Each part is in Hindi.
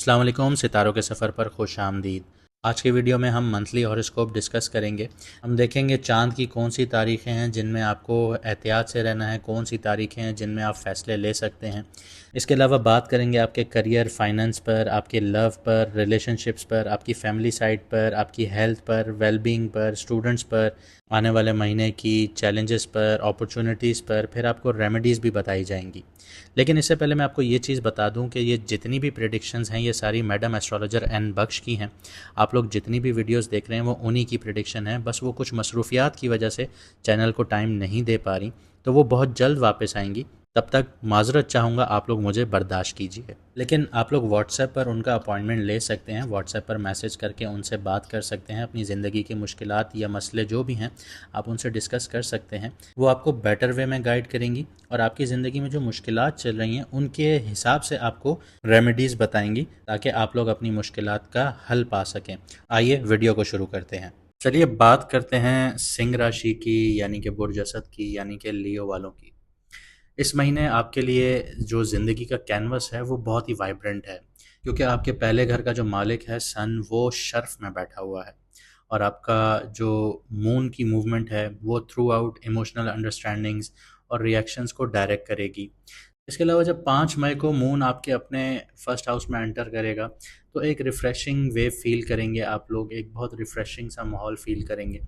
अस्सलाम वालेकुम, सितारों के सफ़र पर खुश आमदीद। आज के वीडियो में हम मंथली हॉरोस्कोप डिस्कस करेंगे। हम देखेंगे चाँद की कौन सी तारीखें हैं जिनमें आपको एहतियात से रहना है, कौन सी तारीखें हैं जिनमें आप फ़ैसले ले सकते हैं। इसके अलावा बात करेंगे आपके करियर, फाइनेंस पर, आपके लव पर, रिलेशनशिप्स पर, आपकी फैमिली साइड पर, आपकी हेल्थ पर, वेलबींग पर, स्टूडेंट्स पर, आने वाले महीने की चैलेंजेस पर, अपॉर्चुनिटीज़ पर, फिर आपको रेमेडीज़ भी बताई जाएंगी। लेकिन इससे पहले मैं आपको ये चीज़ बता दूं कि ये जितनी भी प्रेडिक्शंस हैं ये सारी मैडम एस्ट्रोलॉजर एन बख्श की हैं। आप लोग जितनी भी वीडियोस देख रहे हैं वो उन्हीं की प्रेडिक्शन है, बस वो कुछ मसरूफियात की वजह से चैनल को टाइम नहीं दे पा रही, तो वो बहुत जल्द वापस आएंगी। तब तक माजरत चाहूँगा, आप लोग मुझे बर्दाश्त कीजिए। लेकिन आप लोग व्हाट्सएप पर उनका अपॉइंटमेंट ले सकते हैं, व्हाट्सएप पर मैसेज करके उनसे बात कर सकते हैं, अपनी ज़िंदगी की मुश्किलात या मसले जो भी हैं आप उनसे डिस्कस कर सकते हैं। वो आपको बेटर वे में गाइड करेंगी और आपकी ज़िंदगी में जो मुश्किलात चल रही हैं उनके हिसाब से आपको रेमेडीज़ बताएंगी ताकि आप लोग अपनी मुश्किलात का हल पा सकें। आइए वीडियो को शुरू करते हैं। चलिए बात करते हैं सिंह राशि की, यानी कि बुर्ज असद की, यानी कि लियो वालों की। इस महीने आपके लिए जो ज़िंदगी का कैनवस है वो बहुत ही वाइब्रेंट है, क्योंकि आपके पहले घर का जो मालिक है सन, वो शर्फ में बैठा हुआ है और आपका जो मून की मूवमेंट है वो थ्रू आउट इमोशनल अंडरस्टैंडिंग्स और रिएक्शंस को डायरेक्ट करेगी। इसके अलावा जब 5 मई को मून आपके अपने फर्स्ट हाउस में एंटर करेगा तो एक रिफ़्रेशिंग वेव फील करेंगे आप लोग, एक बहुत रिफ़्रेशिंग सा माहौल फील करेंगे।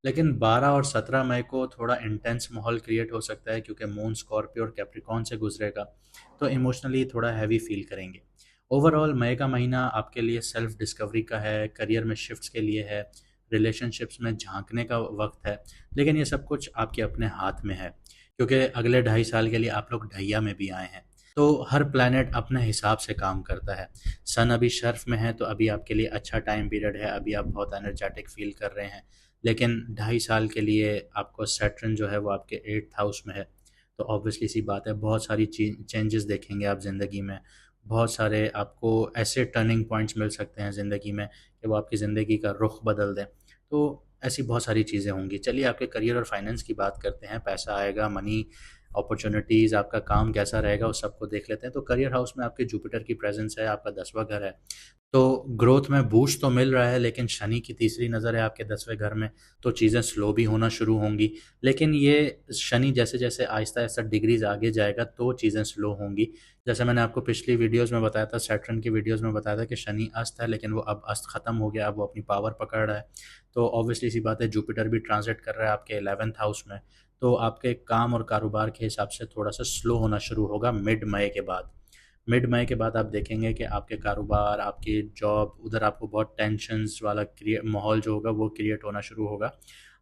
लेकिन 12 और 17 मई को थोड़ा इंटेंस माहौल क्रिएट हो सकता है, क्योंकि मून स्कॉर्पियो और कैप्रिकॉन से गुजरेगा, तो इमोशनली थोड़ा हैवी फील करेंगे। ओवरऑल मई का महीना आपके लिए सेल्फ डिस्कवरी का है, करियर में शिफ्ट्स के लिए है, रिलेशनशिप्स में झांकने का वक्त है। लेकिन ये सब कुछ आपके अपने हाथ में है, क्योंकि अगले 2.5 साल के लिए आप लोग ढैया में भी आए हैं। तो हर प्लैनेट अपने हिसाब से काम करता है। सन अभी शर्फ में है तो अभी आपके लिए अच्छा टाइम पीरियड है, अभी आप बहुत एनर्जेटिक फील कर रहे हैं। लेकिन 2.5 साल के लिए आपको सैटर्न जो है वो आपके 8th हाउस में है। तो ऑब्वियसली सी बात है, बहुत सारी चेंजेस देखेंगे आप ज़िंदगी में। बहुत सारे आपको ऐसे टर्निंग पॉइंट्स मिल सकते हैं ज़िंदगी में कि वो आपकी ज़िंदगी का रुख बदल दें। तो ऐसी बहुत सारी चीज़ें होंगी। चलिए आपके करियर और फाइनेंस की बात करते हैं। पैसा आएगा, मनी, अपॉर्चुनिटीज़, आपका काम कैसा रहेगा, उस सबको देख लेते हैं। तो करियर हाउस में आपके जुपिटर की प्रेजेंस है, आपका 10वां घर है। तो ग्रोथ में बूस्ट तो मिल रहा है, लेकिन शनि की तीसरी नज़र है आपके 10वें घर में, तो चीज़ें स्लो भी होना शुरू होंगी। लेकिन ये शनि जैसे जैसे आहिस्ता आहिस्ता डिग्रीज आगे जाएगा तो चीज़ें स्लो होंगी। जैसे मैंने आपको पिछली वीडियोस में बताया था, सैटर्न की वीडियोस में बताया था कि शनि अस्त है, लेकिन वो अब अस्त ख़त्म हो गया, अब वो अपनी पावर पकड़ रहा है। तो ऑब्वियसली सी बात है, जुपिटर भी ट्रांजिट कर रहा है आपके 11th हाउस में। तो आपके काम और कारोबार के हिसाब से थोड़ा सा स्लो होना शुरू होगा मिड मई के बाद। मिड मई के बाद आप देखेंगे कि आपके कारोबार, आपकी जॉब, उधर आपको बहुत टेंशन्स वाला माहौल जो होगा वो क्रिएट होना शुरू होगा।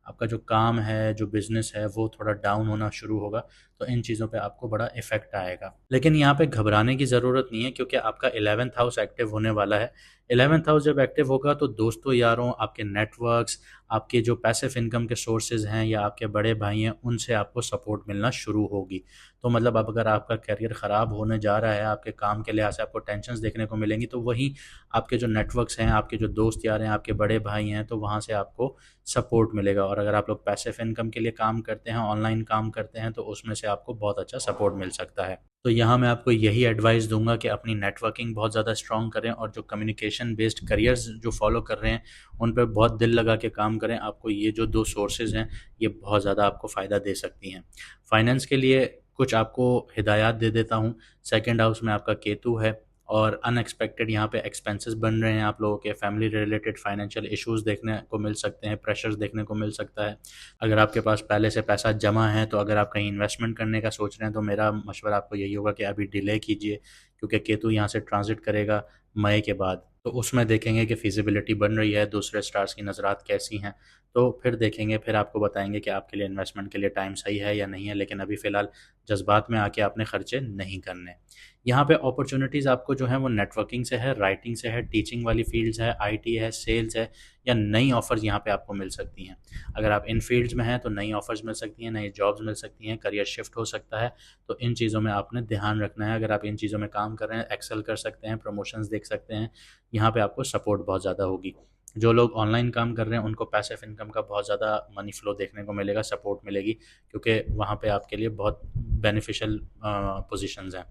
आपका जो काम है, जो बिज़नेस है, वो थोड़ा डाउन होना शुरू होगा। तो इन चीज़ों पे आपको बड़ा इफ़ेक्ट आएगा। लेकिन यहाँ पे घबराने की ज़रूरत नहीं है, क्योंकि आपका 11th हाउस एक्टिव होने वाला है। 11th हाउस जब एक्टिव होगा तो दोस्तों यारों, आपके नेटवर्क्स, आपके जो पैसिव इनकम के सोर्सेज़ हैं या आपके बड़े भाई हैं, उनसे आपको सपोर्ट मिलना शुरू होगी। तो मतलब अब अगर आपका करियर ख़राब होने जा रहा है, आपके काम के लिहाज से आपको टेंशन्स देखने को मिलेंगी, तो वहीं आपके जो नेटवर्क्स हैं, आपके जो दोस्त यार हैं, आपके बड़े भाई हैं, तो वहाँ से आपको सपोर्ट मिलेगा। और अगर आप लोग पैसिव इनकम के लिए काम करते हैं, ऑनलाइन काम करते हैं, तो उसमें से आपको बहुत अच्छा सपोर्ट मिल सकता है। तो यहाँ मैं आपको यही एडवाइस दूंगा कि अपनी नेटवर्किंग बहुत ज़्यादा स्ट्रॉन्ग करें और जो कम्युनिकेशन बेस्ड करियर्स जो फॉलो कर रहे हैं उन पर बहुत दिल लगा के काम करें। आपको ये जो दो सोर्सेज हैं ये बहुत ज़्यादा आपको फ़ायदा दे सकती हैं। फाइनेंस के लिए कुछ आपको हिदायत दे देता हूँ। सेकंड हाउस में आपका केतु है और अनएक्सपेक्टेड यहाँ पे एक्सपेंसेस बन रहे हैं आप लोगों के। फैमिली रिलेटेड फाइनेंशियल इश्यूज़ देखने को मिल सकते हैं, प्रेशर्स देखने को मिल सकता है। अगर आपके पास पहले से पैसा जमा है, तो अगर आप कहीं इन्वेस्टमेंट करने का सोच रहे हैं, तो मेरा मशवरा आपको यही होगा कि अभी डिले कीजिए, क्योंकि केतु यहाँ से ट्रांजिट करेगा मई के बाद। तो उसमें देखेंगे कि फिजिबिलिटी बन रही है, दूसरे स्टार्स की नज़रात कैसी हैं, तो फिर देखेंगे, फिर आपको बताएंगे कि आपके लिए इन्वेस्टमेंट के लिए टाइम सही है या नहीं है। लेकिन अभी फ़िलहाल जज्बात में आके आपने खर्चे नहीं करने। यहाँ पे अपॉर्चुनिटीज़ आपको जो है वो नेटवर्किंग से है, राइटिंग से है, टीचिंग वाली फील्ड्स है, आईटी है, सेल्स है, या नई ऑफ़र्स यहाँ पे आपको मिल सकती हैं। अगर आप इन फील्ड्स में हैं तो नई ऑफ़र्स मिल सकती हैं, नई जॉब्स मिल सकती हैं, करियर शिफ्ट हो सकता है। तो इन चीज़ों में आपने ध्यान रखना है। अगर आप इन चीज़ों में काम कर रहे हैं, एक्सेल कर सकते हैं, प्रमोशंस देख सकते हैं, यहाँ पे आपको सपोर्ट बहुत ज़्यादा होगी। जो लोग ऑनलाइन काम कर रहे हैं उनको पैसिव इनकम का बहुत ज़्यादा मनी फ्लो देखने को मिलेगा, सपोर्ट मिलेगी, क्योंकि वहाँ पे आपके लिए बहुत बेनिफिशियल पोजीशंस हैं।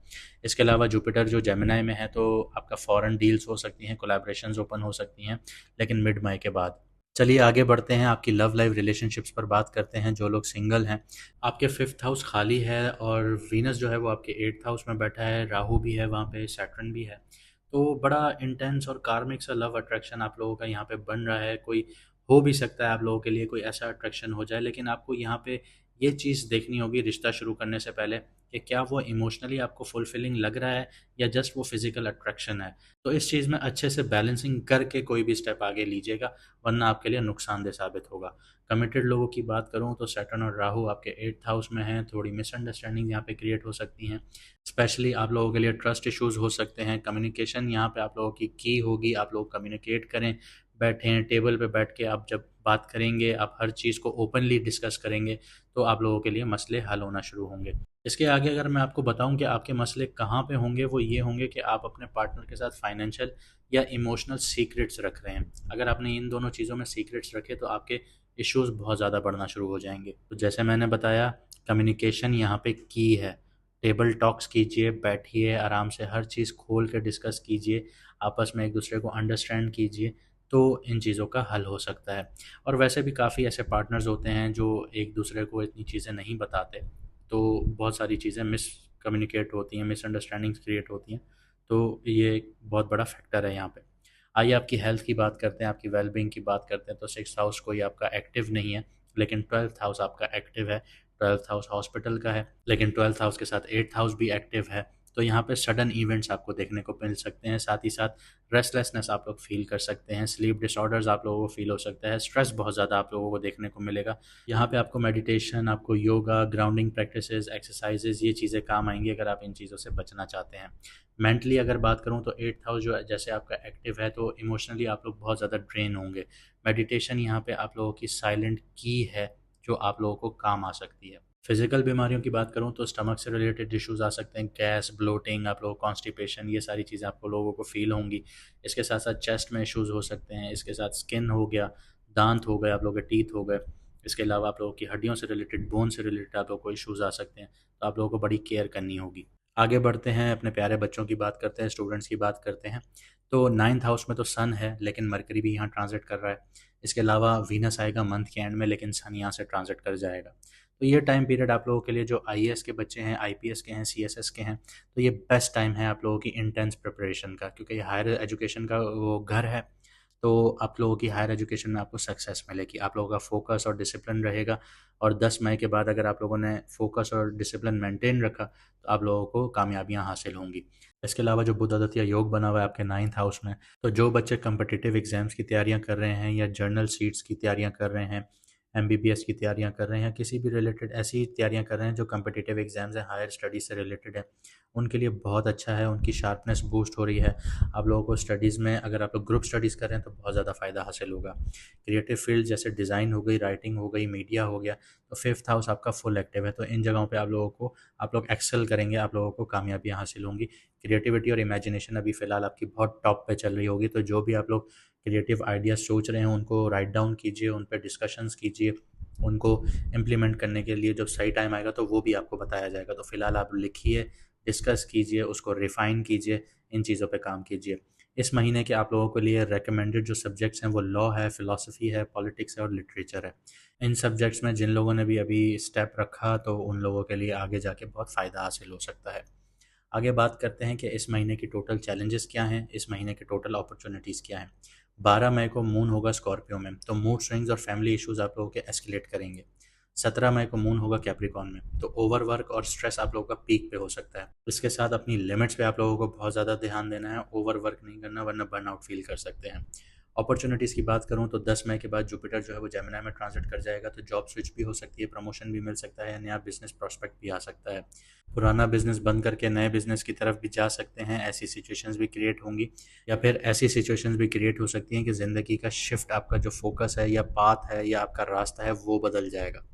इसके अलावा जुपिटर जो जेमिनाई में है, तो आपका फॉरेन डील्स हो सकती हैं, कोलैबोरेशंस ओपन हो सकती हैं, लेकिन मिड मई के बाद। चलिए आगे बढ़ते हैं, आपकी लव लाइफ रिलेशनशिप्स पर बात करते हैं। जो लोग सिंगल हैं, आपके 5th हाउस खाली है और वीनस जो है वो आपके 8th हाउस में बैठा है, राहु भी है वहाँ पे, सैटर्न भी है। तो बड़ा इंटेंस और कार्मिक सा लव अट्रैक्शन आप लोगों का यहाँ पे बन रहा है। कोई हो भी सकता है आप लोगों के लिए कोई ऐसा अट्रैक्शन हो जाए, लेकिन आपको यहाँ पे ये चीज़ देखनी होगी रिश्ता शुरू करने से पहले कि क्या वो इमोशनली आपको फुलफिलिंग लग रहा है या जस्ट वो फिजिकल अट्रैक्शन है। तो इस चीज़ में अच्छे से बैलेंसिंग करके कोई भी स्टेप आगे लीजिएगा, वरना आपके लिए नुकसानदेह साबित होगा। कमिटेड लोगों की बात करूँ तो सैटर्न और राहु आपके 8th हाउस में हैं, थोड़ी मिसअंडरस्टैंडिंग यहाँ पे क्रिएट हो सकती हैं। स्पेशली आप लोगों के लिए ट्रस्ट इश्यूज हो सकते हैं। कम्युनिकेशन यहाँ पे आप लोगों की होगी, आप लोग कम्युनिकेट करें, बैठें टेबल पे बैठ के, आप जब बात करेंगे, आप हर चीज़ को ओपनली डिस्कस करेंगे, तो आप लोगों के लिए मसले हल होना शुरू होंगे। इसके आगे अगर मैं आपको बताऊं कि आपके मसले कहाँ पे होंगे, वो ये होंगे कि आप अपने पार्टनर के साथ फाइनेंशियल या इमोशनल सीक्रेट्स रख रहे हैं। अगर आपने इन दोनों चीज़ों में सीक्रेट्स रखे तो आपके इश्यूज बहुत ज़्यादा बढ़ना शुरू हो जाएंगे। तो जैसे मैंने बताया, कम्युनिकेशन यहाँ पे की है। टेबल टॉक्स कीजिए, बैठिए आराम से, हर चीज़ खोल के डिस्कस कीजिए, आपस में एक दूसरे को अंडरस्टैंड कीजिए, तो इन चीज़ों का हल हो सकता है। और वैसे भी काफ़ी ऐसे पार्टनर्स होते हैं जो एक दूसरे को इतनी चीज़ें नहीं बताते, तो बहुत सारी चीज़ें मिस कम्युनिकेट होती हैं, मिसअंडरस्टैंडिंग्स क्रिएट होती हैं, तो ये एक बहुत बड़ा फैक्टर है यहाँ पे। आइए आपकी हेल्थ की बात करते हैं, आपकी वेलबींग की बात करते हैं। तो 6th हाउस कोई आपका एक्टिव नहीं है, लेकिन 12th हाउस आपका एक्टिव है। 12th हाउस हॉस्पिटल का है, लेकिन 12th हाउस के साथ 8th हाउस भी एक्टिव है। तो यहाँ पे सडन इवेंट्स आपको देखने को मिल सकते हैं, साथ ही साथ रेस्टलेसनेस आप लोग फील कर सकते हैं, स्लीप डिसऑर्डर्स आप लोगों को फील हो सकता है, स्ट्रेस बहुत ज़्यादा आप लोगों को देखने को मिलेगा। यहाँ पे आपको मेडिटेशन, आपको योगा, ग्राउंडिंग प्रैक्टिसेस, एक्सरसाइजेज, ये चीज़ें काम आएंगी अगर आप इन चीज़ों से बचना चाहते हैं। मेंटली अगर बात करूँ तो 8th हाउस जो है, जैसे आपका एक्टिव है, तो इमोशनली आप लोग बहुत ज़्यादा ड्रेन होंगे। मेडिटेशन यहाँ पे आप लोगों की साइलेंट की है, जो आप लोगों को काम आ सकती है। फिजिकल बीमारियों की बात करूँ तो स्टमक से रिलेटेड इश्यूज आ सकते हैं, गैस, ब्लोटिंग, आप लोगों को कॉन्स्टिपेशन, ये सारी चीज़ें आपको लोगों को फील होंगी। इसके साथ साथ चेस्ट में इश्यूज हो सकते हैं, इसके साथ स्किन हो गया, दांत हो गए, आप लोगों के टीथ हो गए। इसके अलावा आप लोगों की हड्डियों से रिलेटेड, बोन से रिलेटेड आप लोगों को इश्यूज आ सकते हैं, तो आप लोगों को बड़ी केयर करनी होगी। आगे बढ़ते हैं, अपने प्यारे बच्चों की बात करते हैं, स्टूडेंट्स की बात करते हैं। तो 9th हाउस में तो सन है, लेकिन मरकरी भी यहाँ ट्रांजिट कर रहा है। इसके अलावा वीनस आएगा मंथ के एंड में, लेकिन सन यहाँ से ट्रांजिट कर जाएगा। तो ये टाइम पीरियड आप लोगों के लिए, जो आईएएस के बच्चे हैं, आईपीएस के हैं, सीएसएस के हैं, तो ये बेस्ट टाइम है आप लोगों की इंटेंस प्रिपरेशन का, क्योंकि ये हायर एजुकेशन का वो घर है। तो आप लोगों की हायर एजुकेशन में आपको सक्सेस मिलेगी, आप लोगों का फोकस और डिसिप्लिन रहेगा। और 10 मई के बाद अगर आप लोगों ने फोकस और डिसिप्लिन मेंटेन रखा, तो आप लोगों को कामयाबियां हासिल होंगी। इसके अलावा जो बुध आदित्य योग बना हुआ है आपके 9th हाउस में, तो जो बच्चे कम्पिटिटिव एग्जाम्स की तैयारियां कर रहे हैं या जर्नल सीट्स की तैयारियां कर रहे हैं, एमबीबीएस की तैयारियां कर रहे हैं, या किसी भी रिलेटेड ऐसी तैयारियां कर रहे हैं जो कम्पिटिटिव एग्जाम्स हैं, हायर स्टडीज़ से रिलेटेड है, उनके लिए बहुत अच्छा है। उनकी शार्पनेस बूस्ट हो रही है। आप लोगों को स्टडीज़ में, अगर आप लोग ग्रुप स्टडीज़ कर रहे हैं, तो बहुत ज़्यादा फ़ायदा हासिल होगा। क्रिएटिव फील्ड जैसे डिज़ाइन हो गई, राइटिंग हो गई, मीडिया हो गया, तो 5th हाउस आपका फुल एक्टिव है। तो इन जगहों पे आप लोग एक्सेल करेंगे, आप लोगों को कामयाबियाँ हासिल होंगी। क्रिएटिविटी और इमेजिनेशन अभी फ़िलहाल आपकी बहुत टॉप पे चल रही होगी। तो जो भी आप लोग क्रिएटिव आइडियाज़ सोच रहे हैं, उनको राइट डाउन कीजिए, उन पे डिस्कशंस कीजिए, उनको इम्प्लीमेंट करने के लिए जब सही टाइम आएगा तो वो भी आपको बताया जाएगा। तो फ़िलहाल आप लिखिए, डिस्कस कीजिए, उसको रिफ़ाइन कीजिए, इन चीज़ों पे काम कीजिए। इस महीने के आप लोगों के लिए रिकमेंडेड जो सब्जेक्ट्स हैं वो लॉ है, फ़िलॉसफ़ी है, पॉलिटिक्स है और लिटरेचर है। इन सब्जेक्ट्स में जिन लोगों ने भी अभी स्टेप रखा, तो उन लोगों के लिए आगे जाके बहुत फ़ायदा हासिल हो सकता है। आगे बात करते हैं कि इस महीने की टोटल चैलेंजेस क्या हैं, इस महीने के टोटल अपॉर्चुनिटीज़ क्या हैं। 12 मई को मून होगा स्कॉर्पियो में, तो मूड स्विंग्स और फैमिली इश्यूज आप लोगों के एस्केलेट करेंगे। 17 मई को मून होगा कैप्रिकॉन में, तो ओवरवर्क और स्ट्रेस आप लोगों का पीक पे हो सकता है। इसके साथ अपनी लिमिट्स पे आप लोगों को बहुत ज़्यादा ध्यान देना है, ओवरवर्क नहीं करना, वरना बर्नआउट फील कर सकते हैं। अपॉर्चुनिटीज़ की बात करूँ तो 10 मई के बाद जुपिटर जो है वो जेमिनी में ट्रांजिट कर जाएगा, तो जॉब स्विच भी हो सकती है, प्रमोशन भी मिल सकता है, नया बिजनेस प्रॉस्पेक्ट भी आ सकता है। पुराना बिजनेस बंद करके नए बिजनेस की तरफ भी जा सकते हैं, ऐसी सिचुएशंस भी क्रिएट होंगी। या फिर ऐसी सिचुएशंस भी क्रिएट हो सकती हैं कि ज़िंदगी का शिफ्ट, आपका जो फोकस है या पाथ है या आपका रास्ता है, वो बदल जाएगा।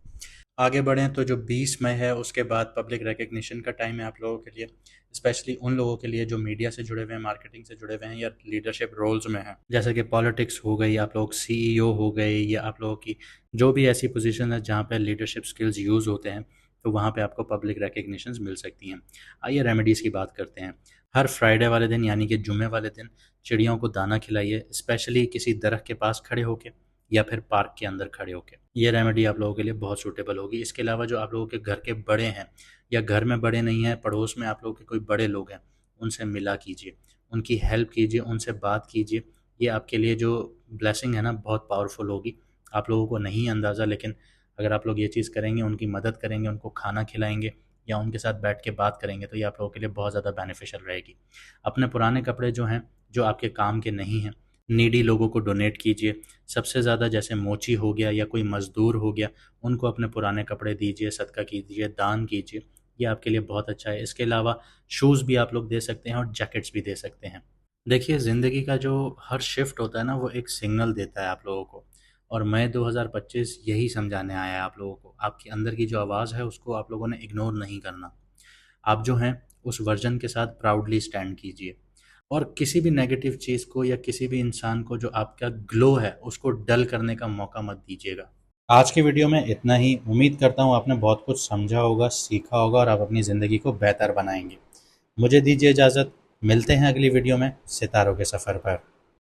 आगे बढ़ें तो जो 20 मई है उसके बाद पब्लिक रिकग्निशन का टाइम है आप लोगों के लिए, स्पेशली उन लोगों के लिए जो मीडिया से जुड़े हुए हैं, मार्केटिंग से जुड़े हुए हैं या लीडरशिप रोल्स में हैं, जैसे कि पॉलिटिक्स हो गई, आप लोग सीईओ हो गए, या आप लोगों की जो भी ऐसी पोजीशन है जहाँ पे लीडरशिप स्किल्स यूज़ होते हैं, तो वहाँ पे आपको पब्लिक रिकग्निशंस मिल सकती हैं। आइए रेमेडीज़ की बात करते हैं। हर फ्राइडे वाले दिन यानी कि जुम्मे वाले दिन चिड़ियों को दाना खिलाइए, स्पेशली किसी दरख्त के पास खड़े होके या फिर पार्क के अंदर खड़े होके। ये रेमेडी आप लोगों के लिए बहुत सूटेबल होगी। इसके अलावा जो आप लोगों के घर के बड़े हैं या घर में बड़े नहीं हैं, पड़ोस में आप लोगों के कोई बड़े लोग हैं, उनसे मिला कीजिए, उनकी हेल्प कीजिए, उनसे बात कीजिए। ये आपके लिए जो ब्लेसिंग है ना, बहुत पावरफुल होगी। आप लोगों को नहीं अंदाज़ा, लेकिन अगर आप लोग ये चीज़ करेंगे, उनकी मदद करेंगे, उनको खाना खिलाएंगे या उनके साथ बैठ के बात करेंगे, तो ये आप लोगों के लिए बहुत ज़्यादा बेनिफिशियल रहेगी। अपने पुराने कपड़े जो हैं, जो आपके काम के नहीं हैं, नीडी लोगों को डोनेट कीजिए। सबसे ज़्यादा जैसे मोची हो गया या कोई मज़दूर हो गया, उनको अपने पुराने कपड़े दीजिए, सदका कीजिए, दान कीजिए। ये आपके लिए बहुत अच्छा है। इसके अलावा शूज़ भी आप लोग दे सकते हैं और जैकेट्स भी दे सकते हैं। देखिए, ज़िंदगी का जो हर शिफ्ट होता है ना, वो एक सिग्नल देता है आप लोगों को, और मई 2025 यही समझाने आया है आप लोगों को। आपके अंदर की जो आवाज़ है उसको आप लोगों ने इग्नोर नहीं करना। आप जो हैं उस वर्जन के साथ प्राउडली स्टैंड कीजिए, और किसी भी नेगेटिव चीज़ को या किसी भी इंसान को जो आपका ग्लो है उसको डल करने का मौका मत दीजिएगा। आज की वीडियो में इतना ही। उम्मीद करता हूँ आपने बहुत कुछ समझा होगा, सीखा होगा, और आप अपनी ज़िंदगी को बेहतर बनाएंगे। मुझे दीजिए इजाज़त। मिलते हैं अगली वीडियो में सितारों के सफ़र पर।